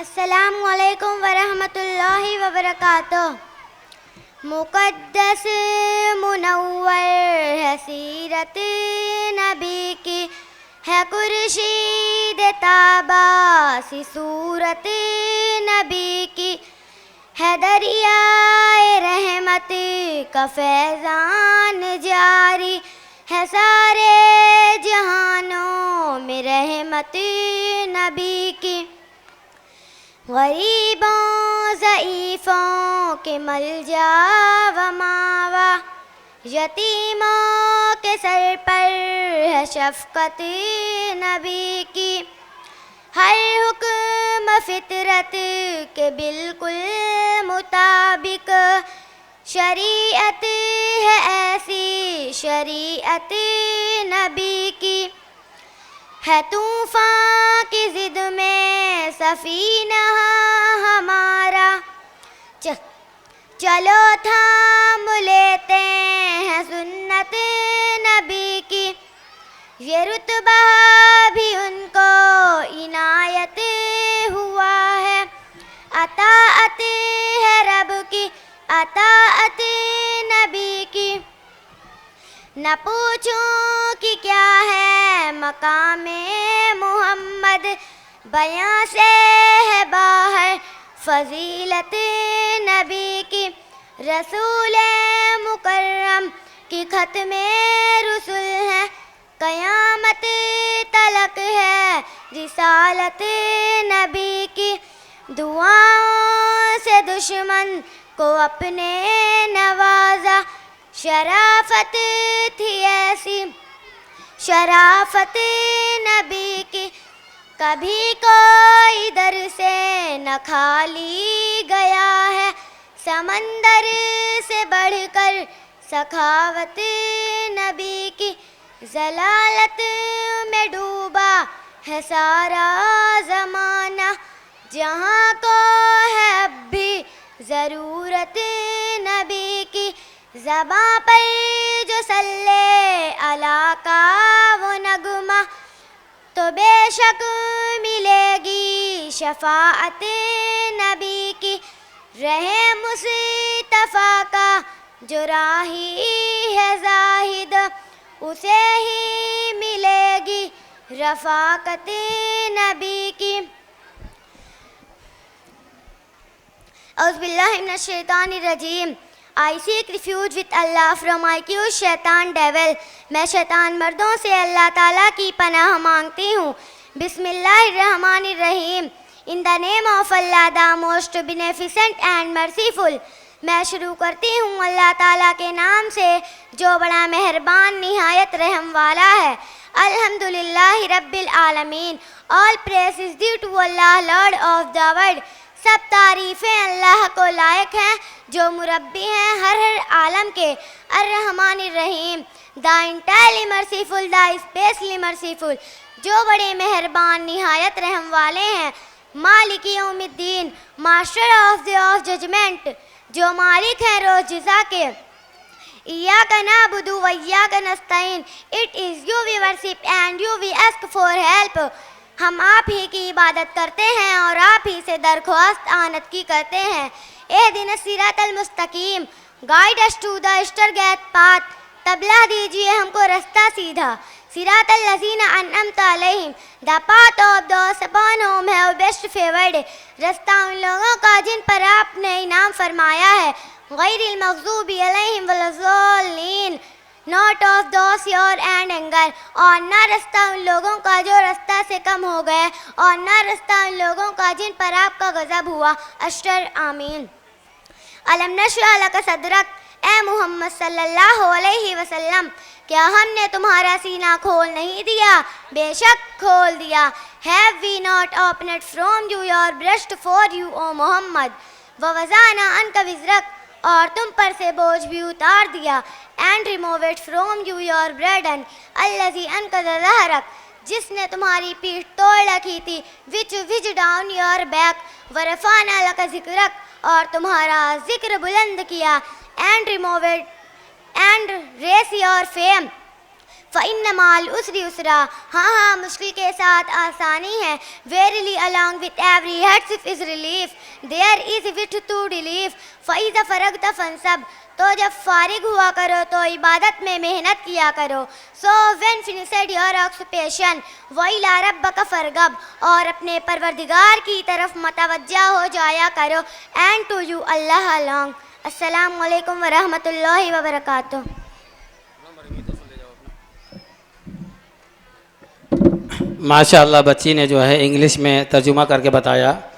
السلام علیکم ورحمۃ اللہ وبرکاتہ۔ مقدس منور ہے سیرت نبی کی، ہے خورشید تابہ سی صورت نبی کی، ہے دریائے رحمت کا فیضان جاری، ہے سارے جہانوں میں رحمت نبی کی۔ غریبوں ضعیفوں کے ملجا و ماوا، یتیموں کے سر پر ہے شفقت نبی کی، ہر حکم فطرت کے بالکل مطابق، شریعت ہے ایسی شریعت نبی کی، ہے طوفان کی ضد میں سفینہ ہمارا، چلو تھام لیتے ہیں سنت نبی کی، یہ رتبہ بھی ان کو عنایت ہوا ہے، اطاعت ہے رب کی اطاعت نبی کی، نہ پوچھوں کہ کیا ہے مقام محمد، بیاں سے ہے باہر فضیلت نبی کی، رسول مکرم کی ختم رسل ہے، قیامت تلک ہے رسالت نبی کی، دعاؤں سے دشمن کو اپنے نوازا، شرافت تھی ایسی شرافت نبی کی، کبھی کوئی در سے نہ خالی گیا ہے، سمندر سے بڑھ کر سخاوت نبی کی، ضلالت میں ڈوبا ہے سارا زمانہ، جہاں کو ہے اب بھی ضرورت نبی کی، زباں پر جو صلی اللہ کا وہ نغمہ، تو بے شک ملے گی شفاعت نبی کی، رہے مصطفیٰ کا جو راہی ہے زاہد، اسے ہی ملے گی رفاقت نبی کی۔ اعوذ باللہ من الشیطان الرجیم۔ I seek refuge with Allah from my accused شیطان devil۔ میں شیطان مردوں سے اللہ تعالیٰ کی پناہ مانگتی ہوں۔ بسم اللہ الرحمن الرحیم۔ In the name of Allah, the most beneficent and merciful۔ میں شروع کرتی ہوں اللہ تعالیٰ کے نام سے جو بڑا مہربان نہایت رحم والا ہے۔ الحمدللہ رب العالمین۔ All praise is due to Allah, Lord of the world۔ سب تعریفیں اللہ کو لائق ہیں جو مربی ہیں ہر عالم کے۔ الرحمن الرحیم۔ دا انٹائرلی مرسیفل، دا اسپیشلی مرسیفل، جو بڑے مہربان نہایت رحم والے ہیں۔ مالک یوم الدین، master of the of judgment, جو مالک ہیں روز جزا کے۔ ایاک نعبد و ایاک نستعین، it is you we worship and you we ask for help. ہم آپ ہی کی عبادت کرتے ہیں اور آپ ہی سے درخواست آنت کی کرتے ہیں۔ اہدنا الصراط المستقیم، guide us to the straight path, تبلا دیجیے ہم کو رستہ سیدھا۔ صراط الذین انعمت علیہم، the path of those upon whom have best favoured, رستہ ان لوگوں کا جن پر آپ نے انعام فرمایا ہے۔ غیر المغضوب علیہم ولا الضالین، not of those fear and anger، اور نہ رستہ ان لوگوں کا جو رستہ سے کم ہو گئے، اور نہ رستہ ان لوگوں کا جن پر آپ کا غضب ہوا۔ اشٹر آمین۔ الم نشرح لک صدرک، اے محمد صلی اللہ علیہ وسلم، کیا ہم نے تمہارا سینہ کھول نہیں دیا؟ بے شک کھول دیا۔ Have we not opened from you your breast for you, O محمد؟ ووضعنا عنک وزرک، اور تم پر سے بوجھ بھی اتار دیا۔ And removed from you your burden الذی انقض ظہرک، جس نے تمہاری پیٹھ توڑ رکھی تھی۔ وچ ڈاؤن یور بیک ورفعنا لک ذکرک، اور تمہارا ذکر بلند کیا۔ And removed and raised your fame فَإِنَّ مَعَ الْعُسْرِ يُسْرًا. ہاں مشکل کے ساتھ آسانی ہے. Verily along with every hardship is relief. There is wit to relief. فَإِذَا فَرَغْتَ فَانْصَبْ. تو جب فارغ ہوا کرو تو عبادت میں محنت کیا کرو. So when finished your occupation وَإِلَىٰ رَبَّكَ فَارْغَب. اور اپنے پروردگار کی طرف متوجہ ہو جایا کرو. And to you Allah alone. السلام علیکم ورحمۃ اللہ وبرکاتہ. ماشاء اللہ بچی نے جو ہے انگلش میں ترجمہ کر کے بتایا.